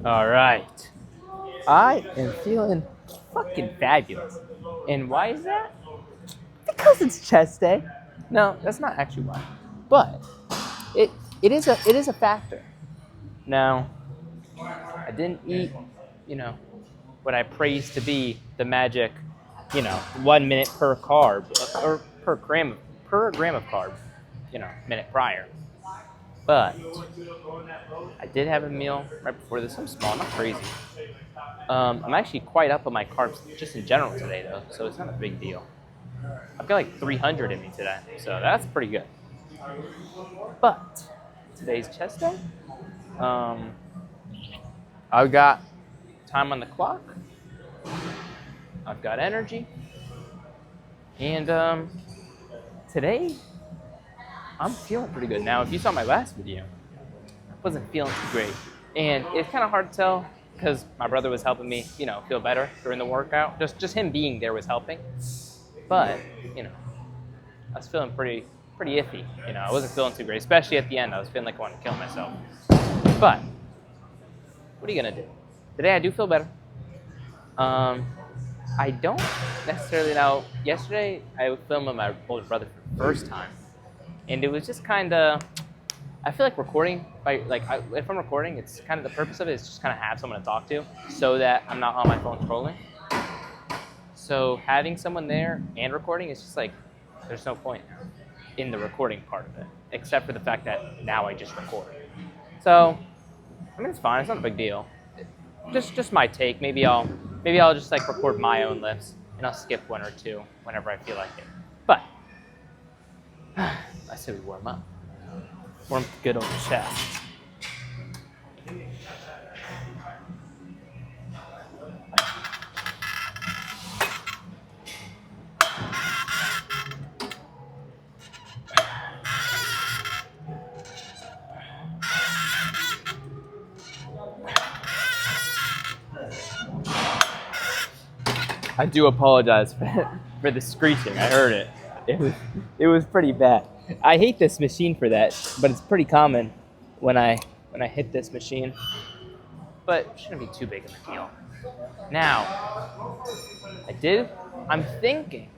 All right. I am feeling fucking fabulous. And why is that? Because it's chest day. No, that's not actually why. But it it is a factor. Now, I didn't eat, you know, what I praise to be the magic, 1 minute per carb or per gram of carb, minute prior. But I did have a meal right before this. I'm small, not crazy. I'm actually quite up on my carbs just in general today, though, so it's not a big deal. I've got like 300 in me today, so that's pretty good. But today's chest day, um, I've got time on the clock, I've got energy, and today I'm feeling pretty good. Now, if you saw my last video, I wasn't feeling too great, and it's kind of hard to tell because my brother was helping me, feel better during the workout. Just him being there was helping. But, I was feeling pretty iffy. I wasn't feeling too great, especially at the end. I was feeling like I wanted to kill myself. But what are you gonna do? Today I do feel better. I don't necessarily know. Yesterday I was filming with my older brother for the first time, and it was just kind of. I feel like recording, if I'm recording, it's kind of the purpose of it is just kind of have someone to talk to, so that I'm not on my phone scrolling. So having someone there and recording is just like, there's no point in the recording part of it, except for the fact that now I just record. So, I mean, it's fine. It's not a big deal. Just my take. Maybe I'll just like record my own lifts, and I'll skip one or two whenever I feel like it. But I say we warm up. Warm the good old chest. I do apologize for the screeching. I heard it. It was pretty bad. I hate this machine for that, but it's pretty common when I hit this machine. But it shouldn't be too big of a deal. Now, I'm thinking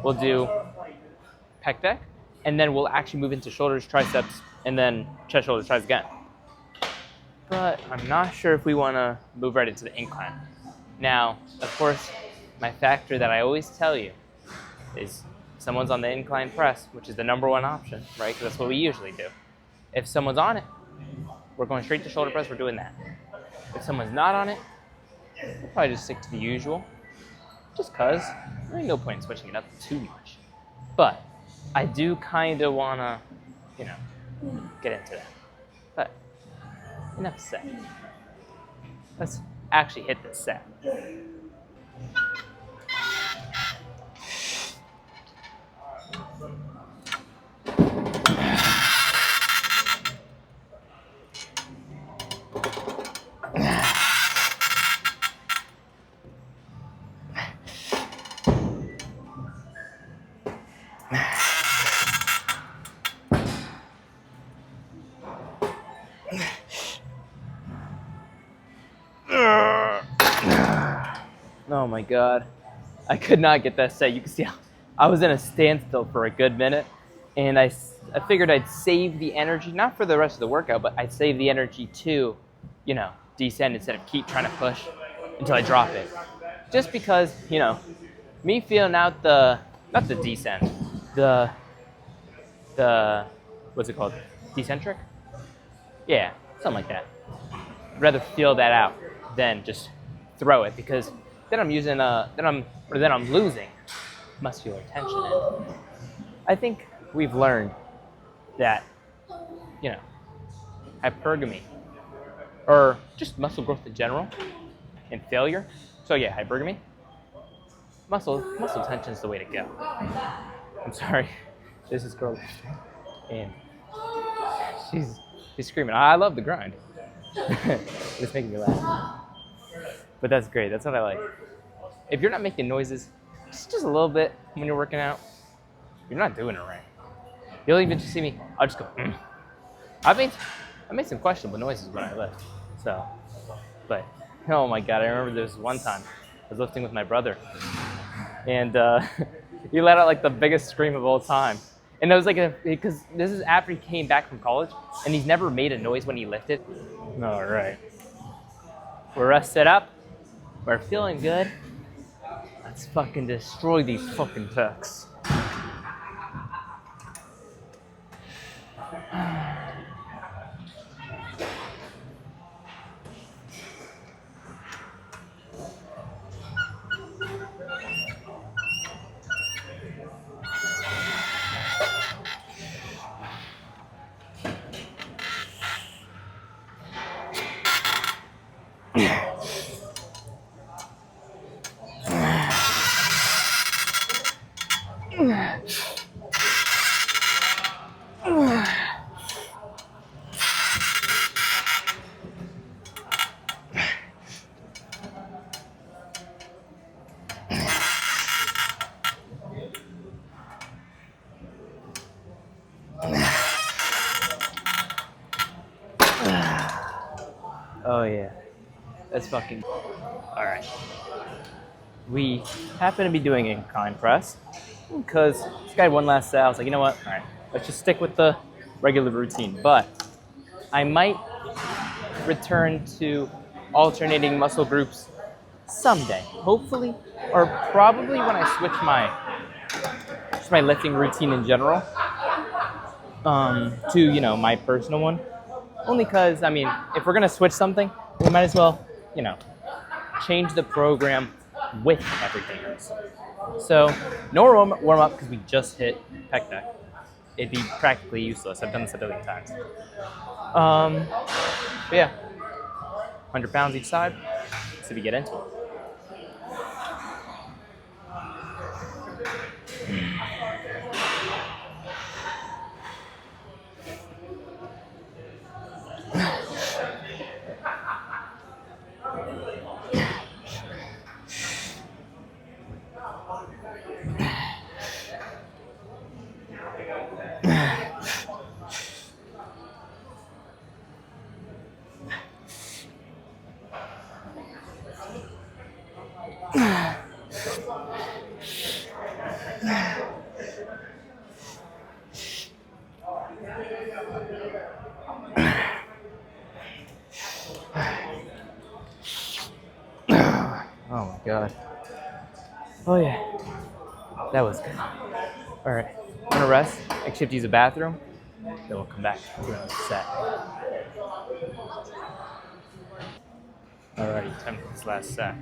we'll do pec deck, and then we'll actually move into shoulders, triceps, and then chest, shoulders, triceps again. But I'm not sure if we want to move right into the incline. Now, of course, my factor that I always tell you is someone's on the incline press, which is the number one option, right? Because that's what we usually do. If someone's on it, we're going straight to shoulder press, we're doing that. If someone's not on it, we'll probably just stick to the usual, just because there ain't no point in switching it up too much. But I do kind of want to, get into that. But enough said. Let's actually hit this set. Oh my god. I could not get that set. You can see I was in a standstill for a good minute, and I figured I'd save the energy, not for the rest of the workout, but I'd save the energy to, descend instead of keep trying to push until I drop it. Just because, me feeling out not the descent, the what's it called? Decentric? Yeah, something like that. I'd rather feel that out than just throw it, because then I'm losing muscular tension. And I think we've learned that, hypergamy, or just muscle growth in general, and failure. So yeah, hypergamy. Muscle tension is the way to go. I'm sorry, this is girl, and she's screaming. I love the grind. It's making me laugh. But that's great. That's what I like. If you're not making noises, just a little bit when you're working out, you're not doing it right. You'll even just see me. I'll just go. I made some questionable noises when I left. So, but oh my god, I remember there was one time I was lifting with my brother, and he let out like the biggest scream of all time. And it was like because this is after he came back from college, and he's never made a noise when he lifted. All right, we're rested up. We're feeling good. Let's fucking destroy these fucking techs. Oh yeah, that's fucking. All right. We happen to be doing incline press because this guy had one last set. I was like, you know what? All right, let's just stick with the regular routine. But I might return to alternating muscle groups someday, hopefully, or probably when I switch my lifting routine in general to my personal one. Only because I mean, if we're gonna switch something, we might as well change the program with everything else. So no warm up because we just hit pec deck. It'd be practically useless. I've done this a billion times. But yeah, 100 pounds each side. So we get into it. Oh my god. Oh yeah. That was good. Alright. I'm gonna rest. Actually have to use the bathroom. Then we'll come back and do another set. Alrighty, time for this last set.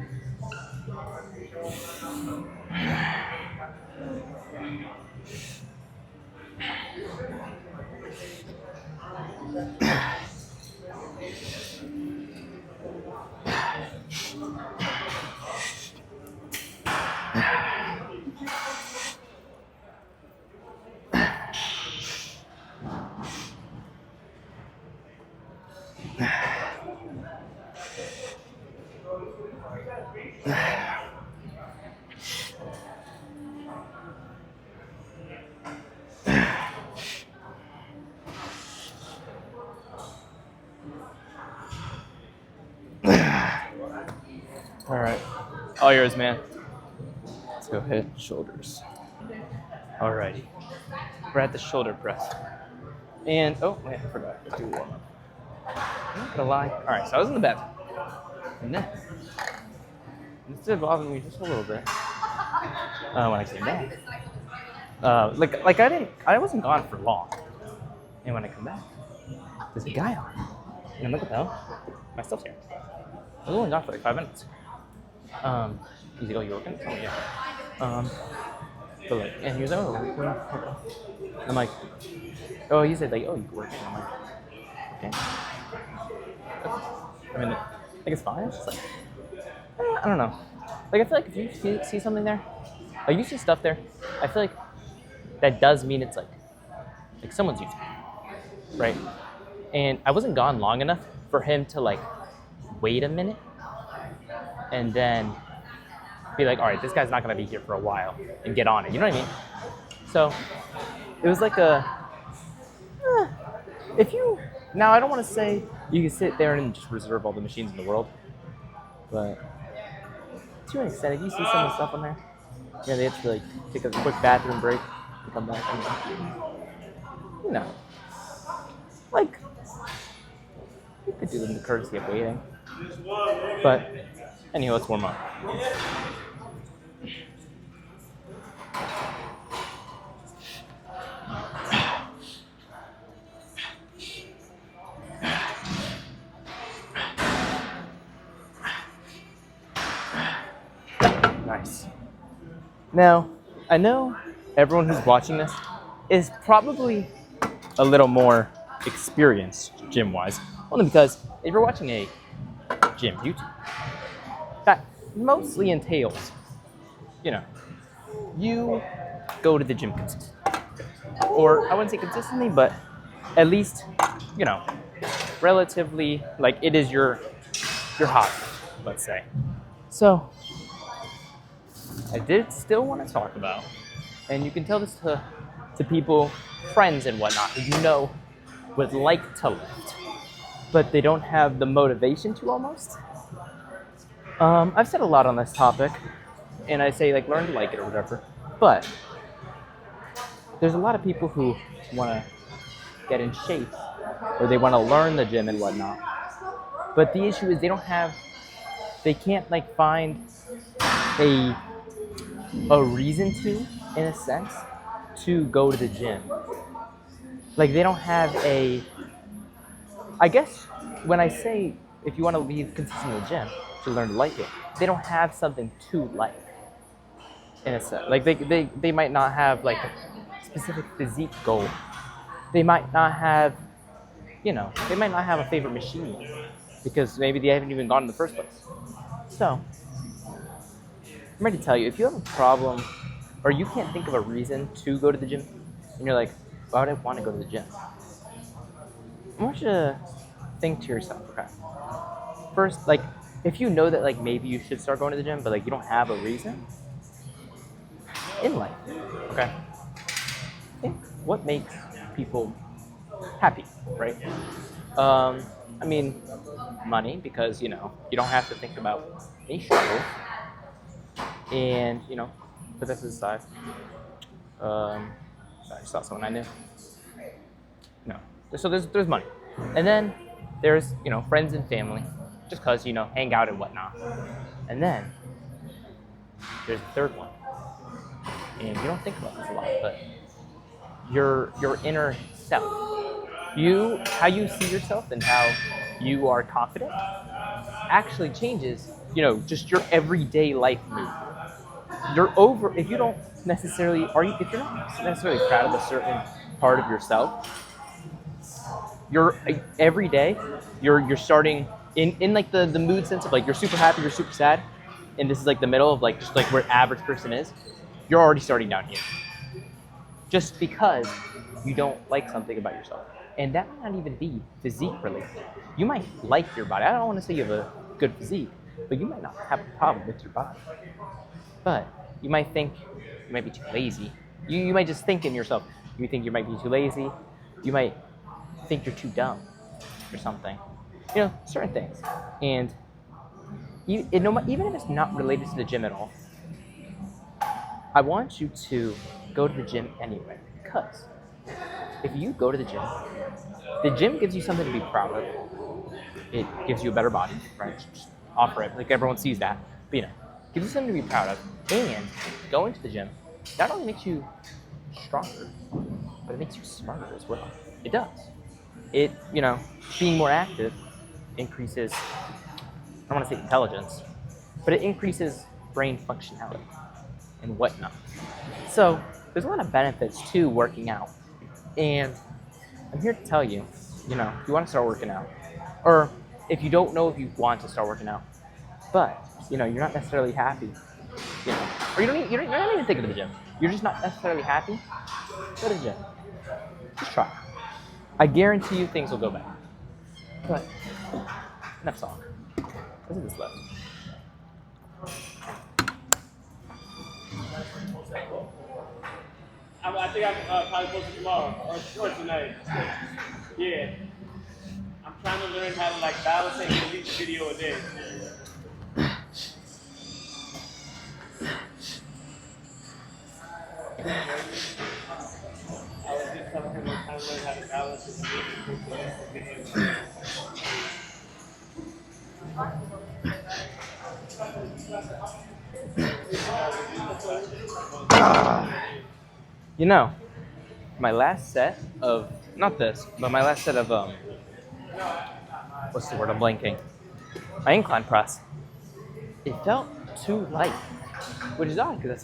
Alright. All yours, man. Let's go hit shoulders. Alrighty. We're at the shoulder press. And, oh, wait, I forgot to do warm up. I'm not gonna lie. Alright, so I was in the bathroom. And then, this did bother me just a little bit. When I came back. I wasn't gone for long. And when I come back, there's a guy on. And I'm like, what the hell? My stuff's here. I was only gone for like 5 minutes. He's like, oh, you're working? Oh, yeah. But like, and he was like, oh, okay. I'm like, oh, he said like, oh, you're working? I'm like, okay. I mean, like it's fine. It's just like, I don't know. Like, I feel like if you see something there, like you see stuff there, I feel like that does mean it's like someone's using it, right? And I wasn't gone long enough for him to like wait a minute and then be like, all right, this guy's not gonna be here for a while and get on it. You know what I mean? So it was like if you, now I don't want to say You can sit there and just reserve all the machines in the world, but to an extent, if you see some of the stuff on there, yeah, they have to like take a quick bathroom break and come back. You know, like you could do them the courtesy of waiting. But anyhow, let's warm up. Nice. Now, I know everyone who's watching this is probably a little more experienced gym-wise, only because if you're watching a gym YouTube, that mostly entails, you go to the gym consistently. Or I wouldn't say consistently, but at least, relatively, like it is your hobby, let's say. So, I did still want to talk about, and you can tell this to people, friends and whatnot, who would like to lift, but they don't have the motivation to almost. I've said a lot on this topic, and I say like learn to like it or whatever, but there's a lot of people who want to get in shape, or they want to learn the gym and whatnot, but the issue is they can't like find a reason to, in a sense, to go to the gym. Like they don't have I guess when I say if you want to be consistent in the gym to learn to like it, they don't have something to like, in a sense. Like they might not have like a specific physique goal. They might not have, they might not have a favorite machine because maybe they haven't even gone in the first place. So, I'm ready to tell you, if you have a problem or you can't think of a reason to go to the gym, and you're like, why would I want to go to the gym? I want you to think to yourself, okay? First, like, if you know that, like, maybe you should start going to the gym, but, like, you don't have a reason in life, okay? Think what makes people happy, right? I mean, money, because, you don't have to think about any struggle. And, put that to the side. I just saw someone I knew. No. So there's money. And then there's, friends and family, just because, hang out and whatnot. And then there's the third one. And you don't think about this a lot, but your inner self. How you see yourself and how you are confident actually changes, just your everyday life mood. If you're not necessarily proud of a certain part of yourself, every day you're starting in like the mood sense of like you're super happy, you're super sad, and this is like the middle of like just like where average person is, you're already starting down here. Just because you don't like something about yourself. And that might not even be physique related. You might like your body. I don't want to say you have a good physique, but you might not have a problem with your body. But you might think you might be too lazy. You might just think in yourself, you think you might be too lazy. You might think you're too dumb or something. Certain things. And even if it's not related to the gym at all, I want you to go to the gym anyway. Because if you go to the gym gives you something to be proud of. It gives you a better body, right? Just offer it. Like everyone sees that. But gives you something to be proud of. And going to the gym not only makes you stronger, but it makes you smarter as well. It does. It, being more active increases, I don't want to say intelligence, but it increases brain functionality and whatnot. So there's a lot of benefits to working out. And I'm here to tell you, if you want to start working out, or if you don't know if you want to start working out, but, you're not necessarily happy, or you're not even thinking of the gym. You're just not necessarily happy, go to the gym. Just try. I guarantee you things will go better. But, enough talk. What is this left? I think I can probably post it tomorrow or tonight. Yeah. I'm trying to learn how to like balance and release a video a day. I was just telling him I'm trying to learn how to balance and release a video. You know, my last set of, not this, but my last set of, what's the word, I'm blanking. My incline press, it felt too light, which is odd because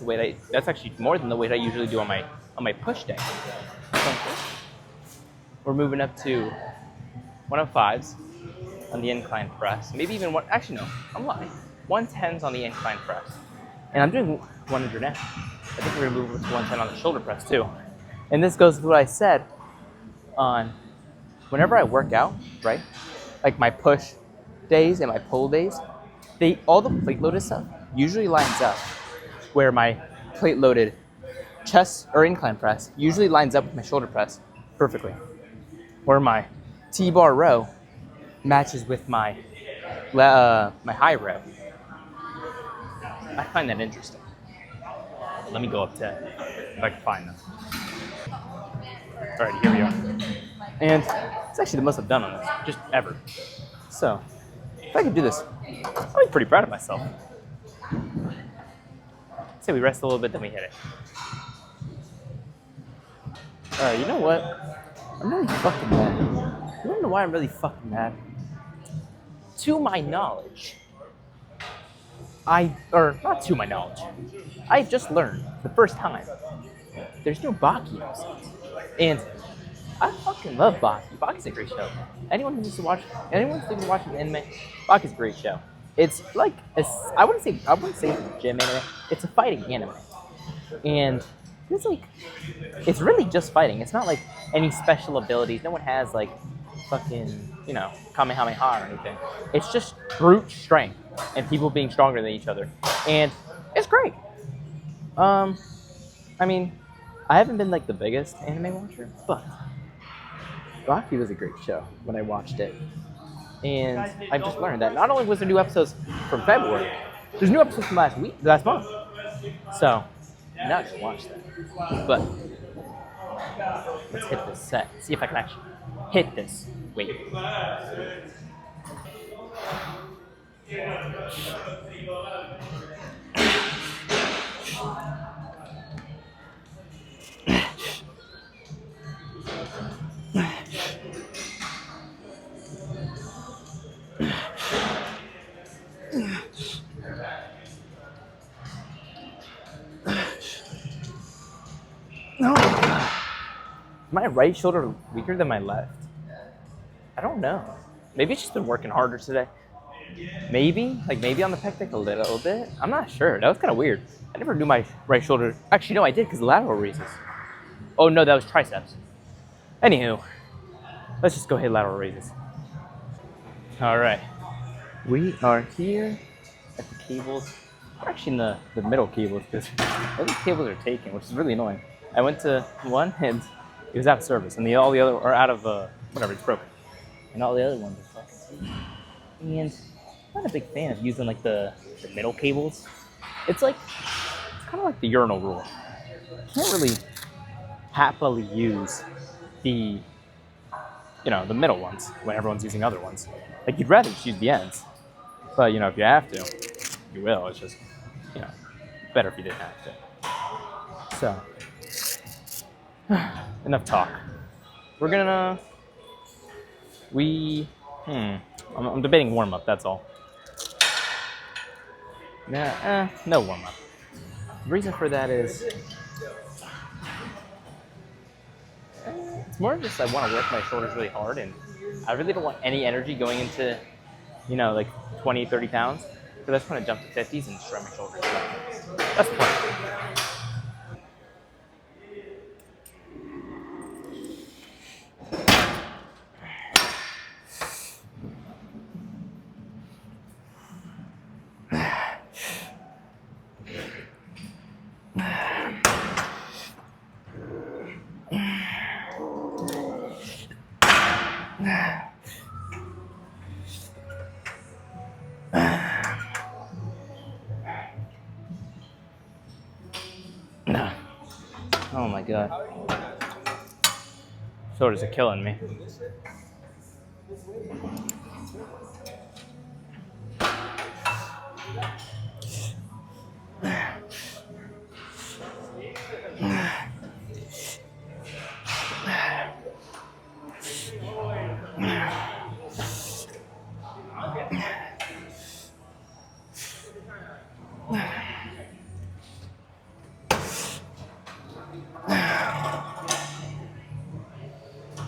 that's actually more than the weight I usually do on my push day. We're moving up to 105s on the incline press, maybe even one, actually no, I'm lying, 110s on the incline press. And I'm doing 100 now. I think we're gonna move over to 110 on the shoulder press too. And this goes with what I said on whenever I work out, right? Like my push days and my pull days, all the plate loaded stuff usually lines up where my plate loaded chest or incline press usually lines up with my shoulder press perfectly. Where my T-bar row matches with my high row. I find that interesting. Let me go up to if I can find them. Alright, here we are. And it's actually the most I've done on this, just ever. So, if I could do this, I'll be pretty proud of myself. Say we rest a little bit, then we hit it. Alright, you know what? I'm really fucking mad. You wanna know why I'm really fucking mad? To my knowledge, not to my knowledge, I just learned the first time there's no Baki episodes. And I fucking love Baki. Baki's a great show. Anyone's thinking of watching anime, Baki's a great show. It's like I wouldn't say it's a gym anime. It's a fighting anime, and it's really just fighting. It's not like any special abilities. No one has like fucking Kamehameha or anything. It's just brute strength and people being stronger than each other, and it's great. I mean, I haven't been like the biggest anime watcher, but Baki was a great show when I watched it. And I've just learned that not only was there new episodes from February, there's new episodes from last month. So, now I just watch that. But, let's hit this set. See if I can actually hit this. Wait. No. My right shoulder weaker than my left? I don't know. Maybe it's just been working harder today. Maybe on the pec deck a little bit. I'm not sure. That was kind of weird. I never knew my right shoulder. Actually, no, I did because the lateral raises. Oh no, that was triceps. Anywho, let's just go hit lateral raises. All right, we are here at the cables. We're actually in the middle cables because all these cables are taken, which is really annoying. I went to one and it was out of service, and all the other are out of whatever, it's broken, and all the other ones are fucking. And I'm not a big fan of using like the middle cables. It's kind of like the urinal rule. You can't really happily use the middle ones when everyone's using other ones. Like you'd rather just use the ends, but if you have to, you will. It's just better if you didn't have to. So enough talk. We're gonna I'm debating warm up. That's all. Nah, no warm up. The reason for that is it's more just I want to work my shoulders really hard, and I really don't want any energy going into, like 20, 30 pounds. So that's when I jump to 50s and shred my shoulders. That's the point. Oh my god. Shoulders are killing me.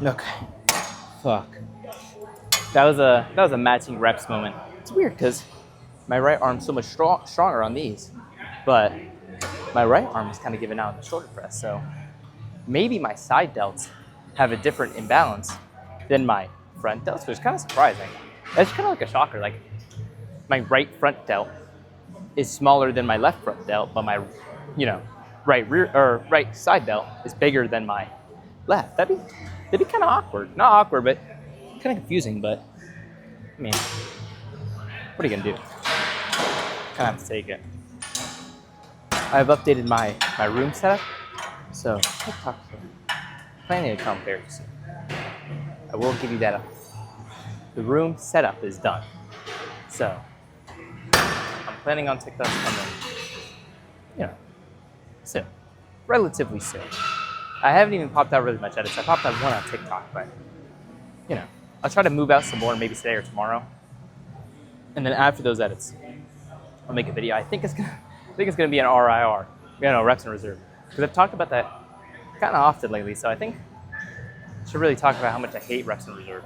Okay. Fuck. That was a matching reps moment. It's weird because my right arm's so much stronger on these, but my right arm is kind of giving out in the shoulder press. So maybe my side delts have a different imbalance than my front delts, which is kind of surprising. That's kind of like a shocker. Like my right front delt is smaller than my left front delt, but my, right side delt is bigger than my left. That'd be kind of awkward. Not awkward, but kind of confusing. But I mean, what are you gonna do? Kind of have to take it. I've updated my room setup, so planning to come very soon. I will give you that up. The room setup is done, so I'm planning on TikTok coming, soon, relatively soon. I haven't even popped out really much edits. I popped out one on TikTok, but I'll try to move out some more, maybe today or tomorrow, and then after those edits, I'll make a video. I think it's gonna be an RIR, reps in reserve, because I've talked about that kind of often lately. So I think I should really talk about how much I hate reps in reserve.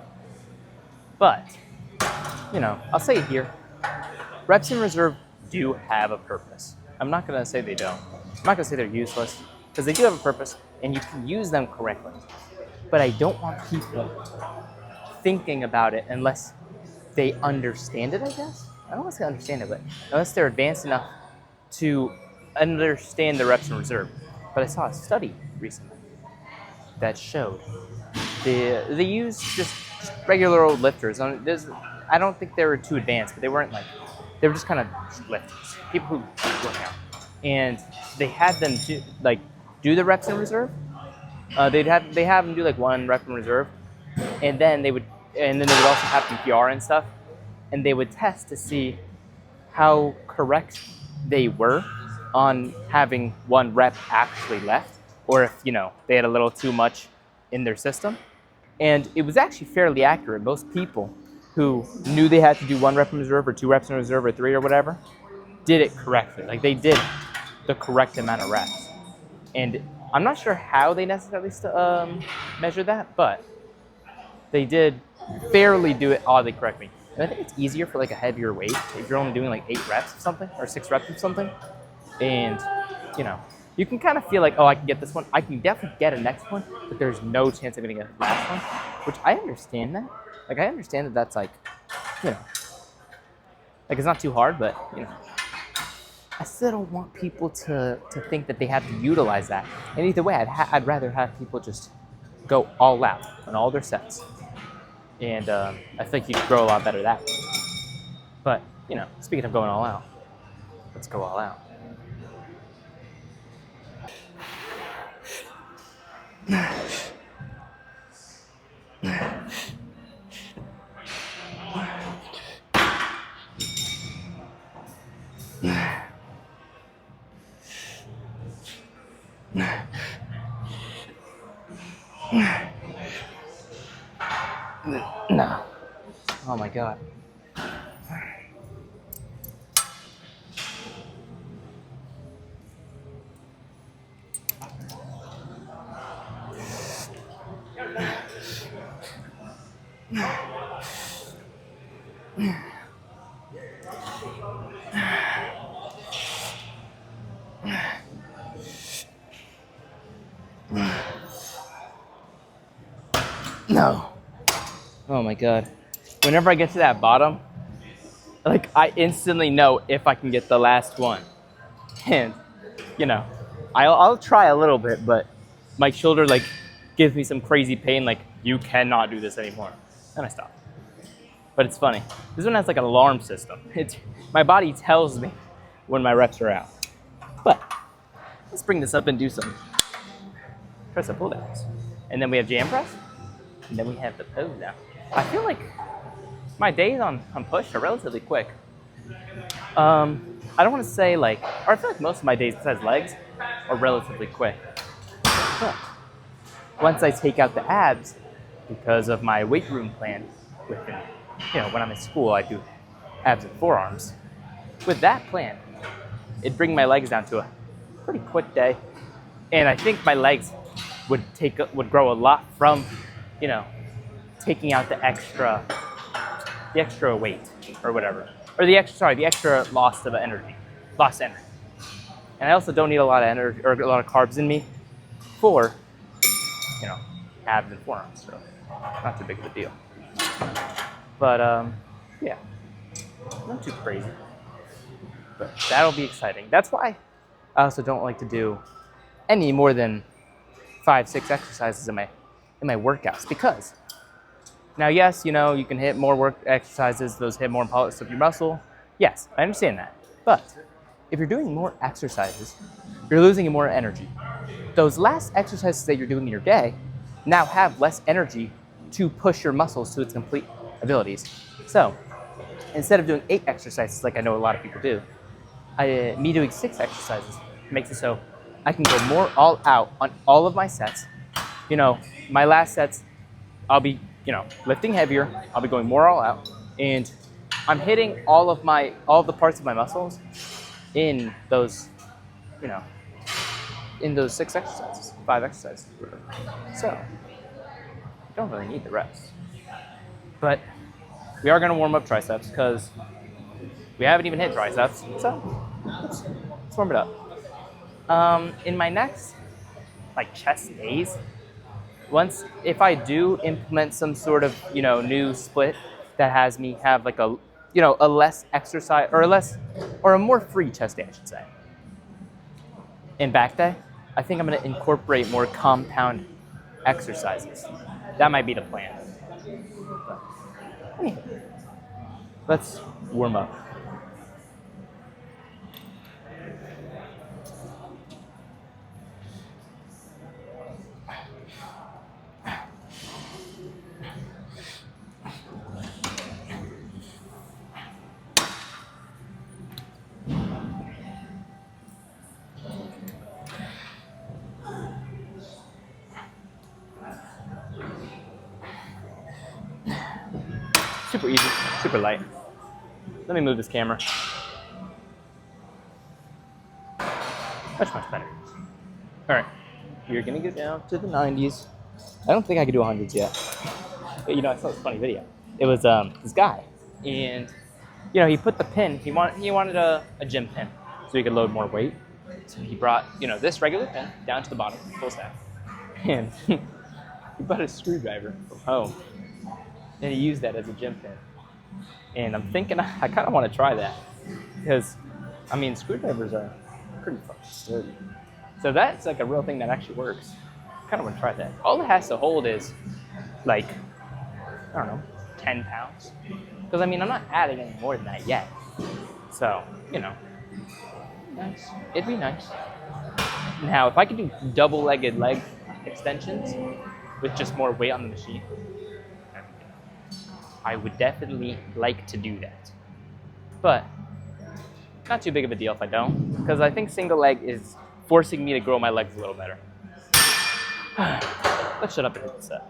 But I'll say it here: reps in reserve do have a purpose. I'm not gonna say they don't. I'm not gonna say they're useless, because they do have a purpose, and you can use them correctly. But I don't want people thinking about it unless they understand it, I guess. I don't want to say understand it, but unless they're advanced enough to understand the reps in reserve. But I saw a study recently that showed they used just regular old lifters. I don't think they were too advanced, but they were just kind of lifters, people who work out. And they had them do the reps in reserve. They have them do like one rep in reserve, and then they would also have them PR and stuff, and they would test to see how correct they were on having one rep actually left, or if they had a little too much in their system. And it was actually fairly accurate. Most people who knew they had to do one rep in reserve or two reps in reserve or three or whatever did it correctly. Like they did the correct amount of reps. And I'm not sure how they necessarily measure that, but they did fairly do it oddly correctly. And I think it's easier for like a heavier weight if you're only doing like 8 reps of something or 6 reps of something. And, you can kind of feel like, oh, I can get this one. I can definitely get a next one, but there's no chance I'm going to get the last one, which I understand that. Like, I understand that that's like, it's not too hard, but, I still don't want people to think that they have to utilize that. And either way, I'd rather have people just go all out on all their sets. And I think you could grow a lot better that way. But, speaking of going all out, let's go all out. No. Oh my god. No. Oh my god. Whenever I get to that bottom, I instantly know if I can get the last one. And, I'll try a little bit, but my shoulder, gives me some crazy pain, you cannot do this anymore. And I stop. But it's funny. This one has, an alarm system. My body tells me when my reps are out. But let's bring this up and do some press up pull downs. And then we have jam press. And then we have the pose down. I feel like my days on push are relatively quick. I don't want to say like, or I feel like most of my days besides legs are relatively quick. But once I take out the abs, because of my weight room plan, within, when I'm in school, I do abs and forearms. With that plan, it'd bring my legs down to a pretty quick day, and I think my legs would grow a lot from, taking out the extra weight or whatever, or the extra lost energy. And I also don't need a lot of energy or a lot of carbs in me for, abs and forearms, so not too big of a deal. But yeah, not too crazy. But that'll be exciting. That's why I also don't like to do any more than 5-6 exercises in my workouts, because now, yes, you can hit more work exercises, those hit more parts of your muscle. Yes, I understand that. But if you're doing more exercises, you're losing more energy. Those last exercises that you're doing in your day now have less energy to push your muscles to its complete abilities. So instead of doing 8 exercises like I know a lot of people do, me doing 6 exercises makes it so I can go more all out on all of my sets. My last sets, I'll be, lifting heavier, I'll be going more all out, and I'm hitting all of the parts of my muscles in those, in those 6 exercises, 5 exercises. So, you don't really need the rest. But we are going to warm up triceps because we haven't even hit triceps. So, let's warm it up. In my next, chest days, if I do implement some sort of, new split that has me have a less exercise or a more free chest day, I should say. In back day, I think I'm going to incorporate more compound exercises. That might be the plan. But, let's warm up. Super easy, super light. Let me move this camera. Much better. All right, you're gonna get down to the 90s. I don't think I could do 100s yet. But I saw this funny video. It was this guy, and he put the pin. He wanted a gym pin so he could load more weight. So he brought this regular pin down to the bottom, full stack, and he brought a screwdriver from home. And he used that as a gym pin. And I'm thinking I kind of want to try that. Because, screwdrivers are pretty fucking sturdy. So that's a real thing that actually works. I kind of want to try that. All it has to hold is, I don't know, 10 pounds. Because, I'm not adding any more than that yet. So, nice. It'd be nice. Now, if I could do double-legged leg extensions with just more weight on the machine, I would definitely like to do that. But not too big of a deal if I don't, because I think single leg is forcing me to grow my legs a little better. Let's shut up and hit the set.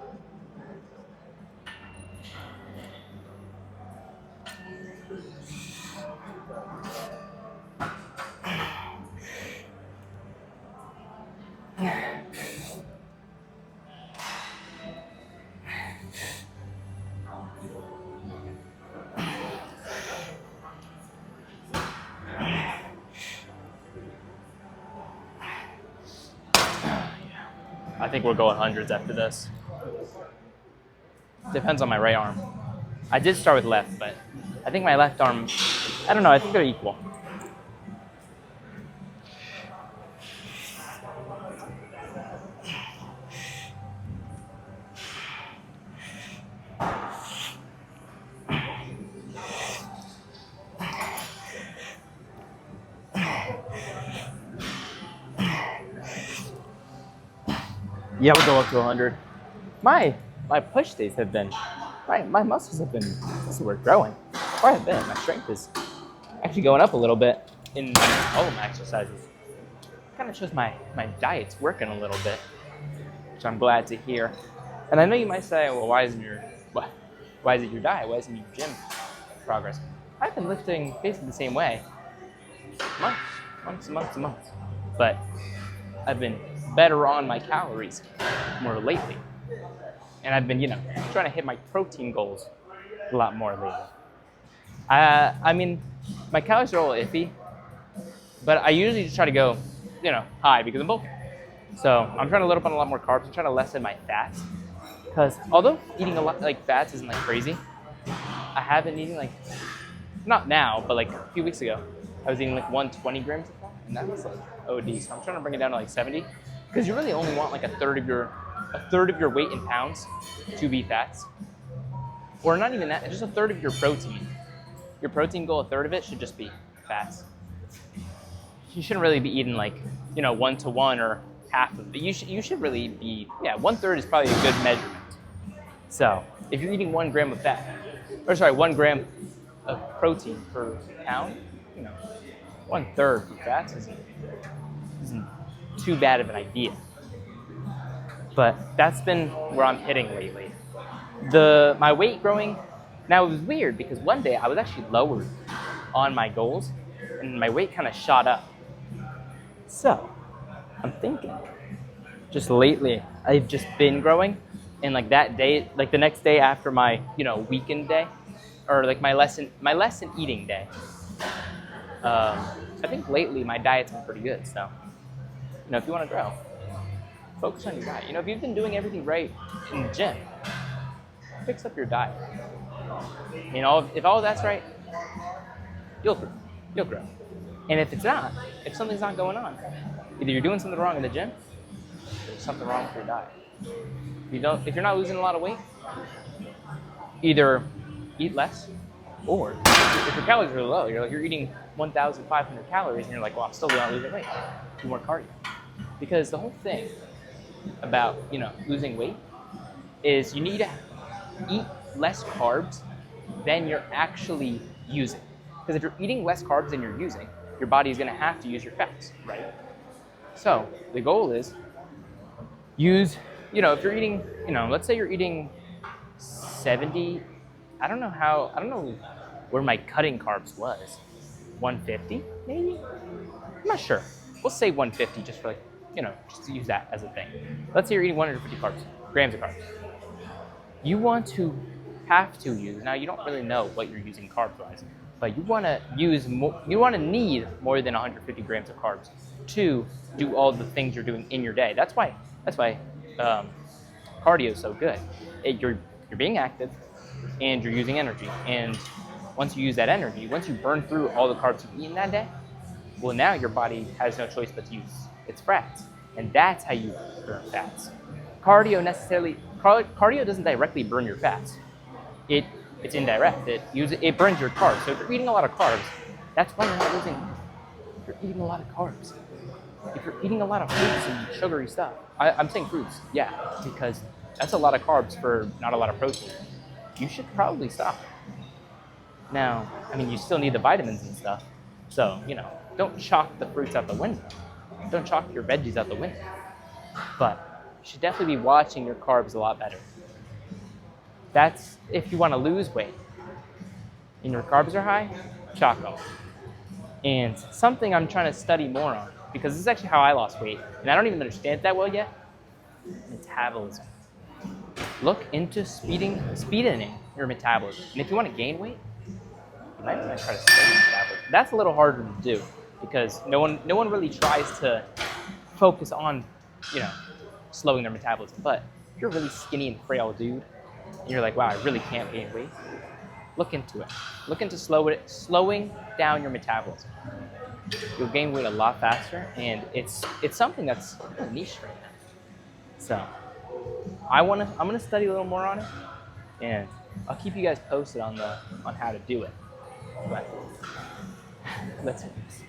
I think we'll go 100s after this. Depends on my right arm. I did start with left, but I think my left arm, I don't know, I think they're equal. Yeah, we'll go up to 100. My my push days have been, my muscles have been, this is where growing quite a bit. My strength is actually going up a little bit in all of my exercises. Kind of shows my diet's working a little bit, which I'm glad to hear. And I know you might say, well, why isn't your diet? Why isn't your gym progress? I've been lifting basically the same way, months. But I've been better on my calories more lately. And I've been, trying to hit my protein goals a lot more lately. I mean, my calories are all iffy, but I usually just try to go, high because I'm bulking. So I'm trying to load up on a lot more carbs. I'm trying to lessen my fats. Because although eating a lot like fats isn't like crazy, I have been eating like, not now, but like a few weeks ago, I was eating like 120 grams of fat, and that was like OD. So I'm trying to bring it down to like 70, because you really only want like a third of your weight in pounds to be fats, or not even that, just a third of your protein. Your protein goal, a third of it should just be fats. You shouldn't really be eating like 1-to-1 or half of it. You should really be 1/3 is probably a good measurement. So if you're eating 1 gram of fat, 1 gram of protein per pound, 1/3 for fats isn't too bad of an idea. But that's been where I'm hitting lately. My weight growing, now it was weird because one day I was actually lowered on my goals and my weight kind of shot up. So I'm thinking, just lately I've just been growing, and like that day, like the next day after my weekend day, or like my lesson eating day, I think lately my diet's been pretty good. So if you want to grow, focus on your diet. If you've been doing everything right in the gym, fix up your diet. If all that's right, you'll grow. And if it's not, if something's not going on, either you're doing something wrong in the gym, or there's something wrong with your diet. If you're not losing a lot of weight, either eat less, or if your calories are low, you're eating 1,500 calories, and you're like, well, I'm still not losing weight. Do more cardio. Because the whole thing about losing weight is you need to eat less carbs than you're actually using. Because if you're eating less carbs than you're using, your body is going to have to use your fats, right? So the goal is use, if you're eating, let's say you're eating 70, I don't know where my cutting carbs was, 150 maybe? I'm not sure. We'll say 150 just for just to use that as a thing. Let's say you're eating 150 grams of carbs. You want to have to use, now you don't really know what you're using carbs-wise, but you want to need more than 150 grams of carbs to do all the things you're doing in your day. That's why cardio is so good. You're being active, and you're using energy. And once you use that energy, once you burn through all the carbs you've eaten that day, well, now your body has no choice but to use its fats, and that's how you burn fats. Cardio doesn't directly burn your fats. It's indirect. It burns your carbs. So if you're eating a lot of carbs, that's why you're not losing weight. You're eating a lot of carbs. If you're eating a lot of fruits and sugary stuff, I'm saying fruits, because that's a lot of carbs for not a lot of protein. You should probably stop. Now, you still need the vitamins and stuff, so don't chalk the fruits out the window. Don't chalk your veggies out the window. But you should definitely be watching your carbs a lot better. That's if you want to lose weight and your carbs are high, chalk them. And something I'm trying to study more on, because this is actually how I lost weight, and I don't even understand it that well yet, metabolism. Look into speeding your metabolism. And if you want to gain weight, you might want to try to slow your metabolism. That's a little harder to do, because no one really tries to focus on, slowing their metabolism. But if you're a really skinny and frail dude, and you're like, wow, I really can't gain weight, look into it. Look into slowing down your metabolism. You'll gain weight a lot faster, and it's something that's kind of niche right now. So I'm gonna study a little more on it, and I'll keep you guys posted on how to do it. But let's do this.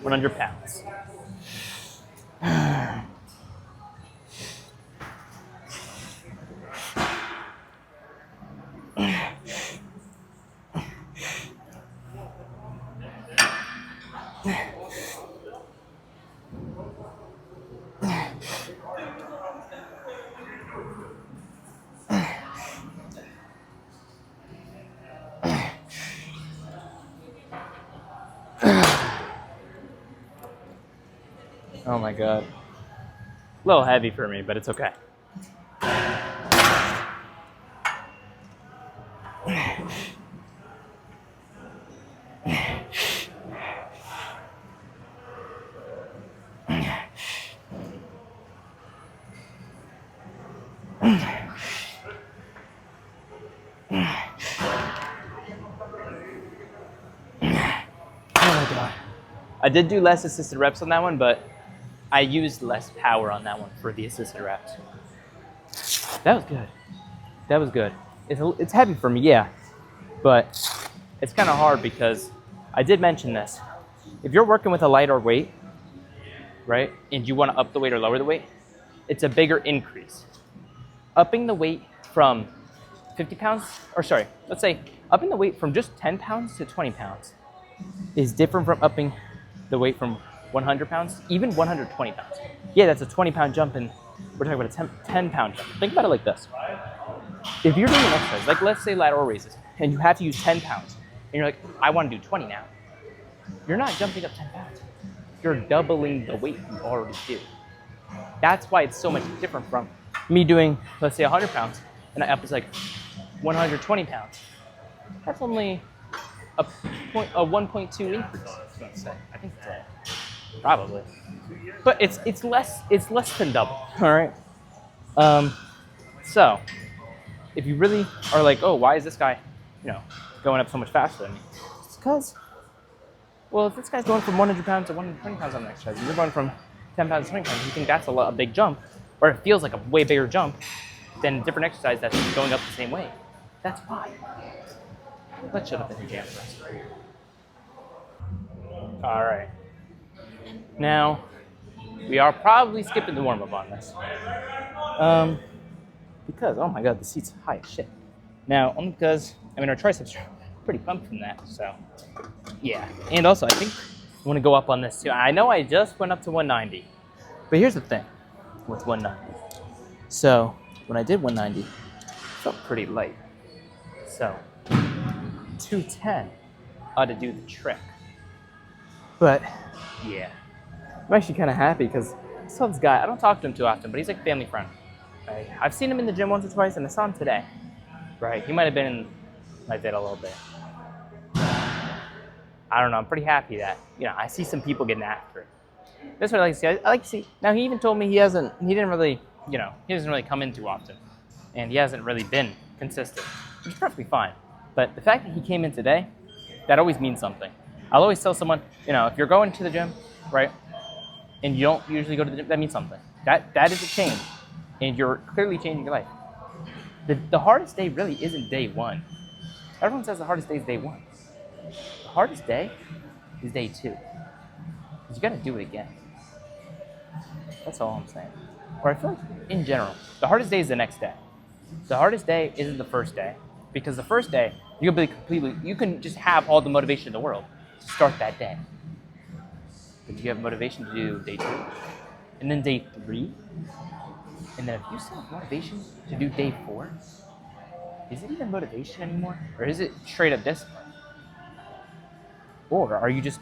100 pounds. Oh my god. A little heavy for me, but it's okay. Oh my god. I did do less assisted reps on that one, but I used less power on that one for the assisted reps. That was good. That was good. It's heavy for me, yeah, but it's kind of hard because I did mention this. If you're working with a lighter weight, right, and you want to up the weight or lower the weight, it's a bigger increase. Upping the weight from 50 pounds, or sorry, let's say upping the weight from just 10 pounds to 20 pounds is different from upping the weight from 100 pounds, even 120 pounds. Yeah, that's a 20-pound jump, and we're talking about a 10-pound jump. Think about it like this. If you're doing an exercise, like let's say lateral raises, and you have to use 10 pounds, and you're like, I want to do 20 now, you're not jumping up 10 pounds. You're doubling the weight you already do. That's why it's so much different from me doing, let's say, 100 pounds, and I up is like 120 pounds. That's only a 1.2 increase. Let's say. I think so. Probably, but it's less than double. All right. So if you really are like, oh, why is this guy, going up so much faster than me? It's because, well, if this guy's going from 100 pounds to 120 pounds on the exercise, and you're going from 10 pounds to 20 pounds, you think that's a big jump, or it feels like a way bigger jump than a different exercise that's going up the same way. That's why. Let's shut up in the jam first. All right. Now, we are probably skipping the warm-up on this. Because, oh my god, the seat's high as shit. Now, only because, our triceps are pretty pumped from that, so, yeah. And also, I think I want to go up on this too. I know I just went up to 190, but here's the thing with 190. So, when I did 190, it felt pretty light. So, 210 ought to do the trick. But, yeah. I'm actually kind of happy because I saw this guy. I don't talk to him too often, but he's like a family friend. Right? I've seen him in the gym once or twice, and I saw him today. Right? He might have been in my vid a little bit. I don't know. I'm pretty happy that, I see some people getting after it. That's what I like to see. I like to see. Now, he even told me he doesn't really come in too often. And he hasn't really been consistent, which is perfectly fine. But the fact that he came in today, that always means something. I'll always tell someone, if you're going to the gym, right, and you don't usually go to the gym, that means something. That is a change, and you're clearly changing your life. The hardest day really isn't day one. Everyone says the hardest day is day one. The hardest day is day two, because you got to do it again. That's all I'm saying. Or I feel like, in general, the hardest day is the next day. The hardest day isn't the first day, because the first day, you can just have all the motivation in the world to start that day. But you have motivation to do day 2, and then day 3, and then if you still have motivation to do day 4, is it even motivation anymore, or is it straight up discipline? Or are you just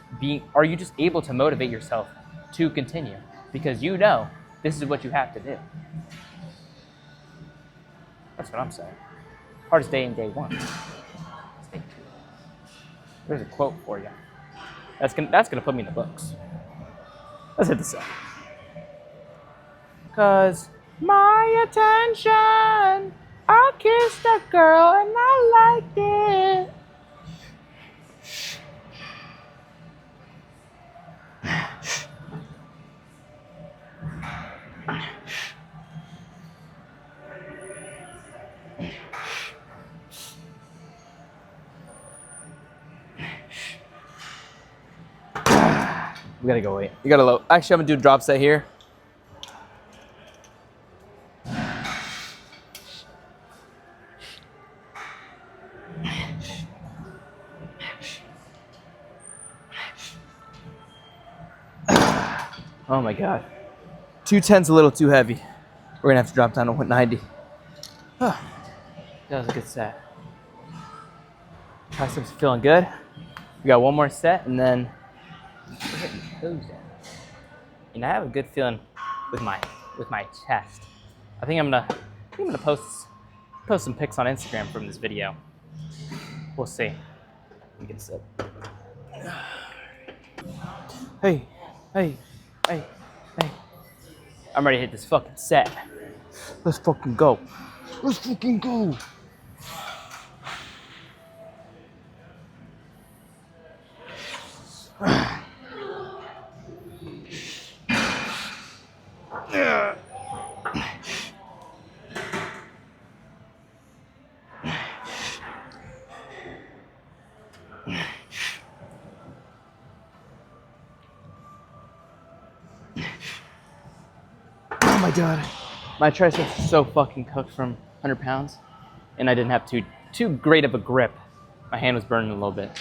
able to motivate yourself to continue because this is what you have to do? That's what I'm saying. Hardest day in day 1. It's day 2. There's a quote for you. That's gonna put me in the books. Let's hit this up. 'Cause my attention, I kissed a girl and I liked it. We gotta go wait. You gotta low. Actually, I'm gonna do a drop set here. Oh my god. 210's a little too heavy. We're gonna have to drop down to 190. That was a good set. Triceps feeling good. We got one more set and then we're hitting toes down. And I have a good feeling with my chest. I think I'm gonna post some pics on Instagram from this video. We'll see. Let me get set. Hey. I'm ready to hit this fucking set. Let's fucking go. Let's fucking go. Oh my god. My triceps are so fucking cooked from 100 pounds, and I didn't have too great of a grip. My hand was burning a little bit.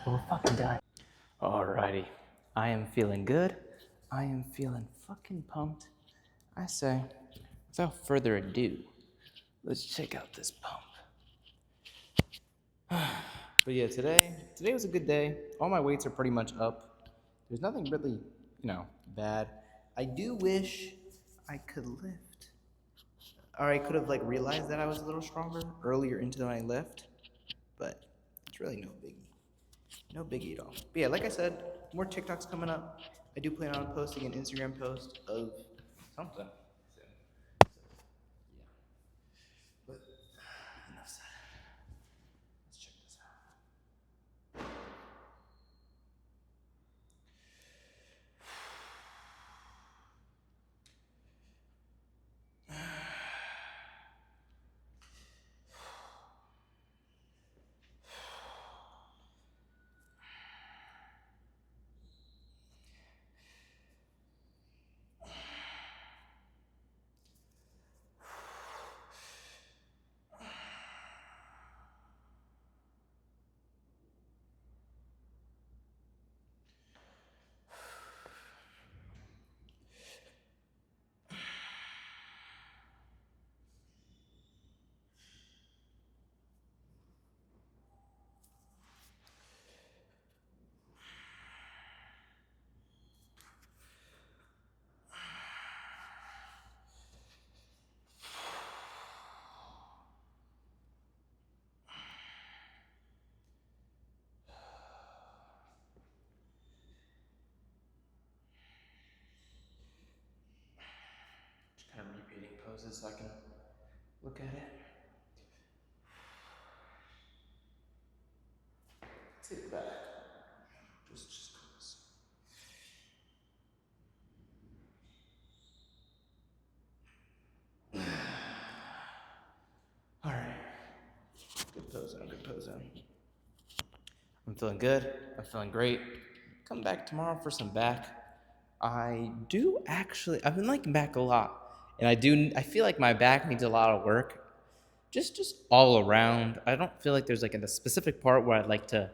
But we're fucking done. Alrighty. I am feeling good. I am feeling fucking pumped. I say, without further ado, let's check out this pump. But yeah, today was a good day. All my weights are pretty much up. There's nothing really, bad. I do wish I could lift. Or I could have realized that I was a little stronger earlier into my lift. But it's really no biggie. No biggie at all. But yeah, like I said, more TikToks coming up. I do plan on posting an Instagram post of something. But enough said. Let's check this out. Kind of repeating poses so I can look at it. Sit back. Just close. All right. Good pose on, good pose on. I'm feeling good. I'm feeling great. Come back tomorrow for some back. I've been liking back a lot. And I feel like my back needs a lot of work. Just all around. I don't feel like there's a specific part where I'd like to,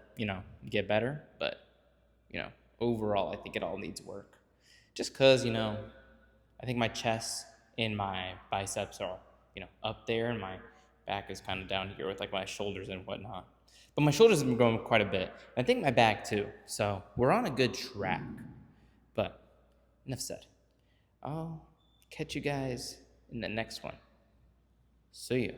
get better. But, overall, I think it all needs work. Just because, I think my chest and my biceps are, up there, and my back is kind of down here with my shoulders and whatnot. But my shoulders have been growing quite a bit. And I think my back too. So we're on a good track. But enough said. I'll catch you guys in the next one. See ya.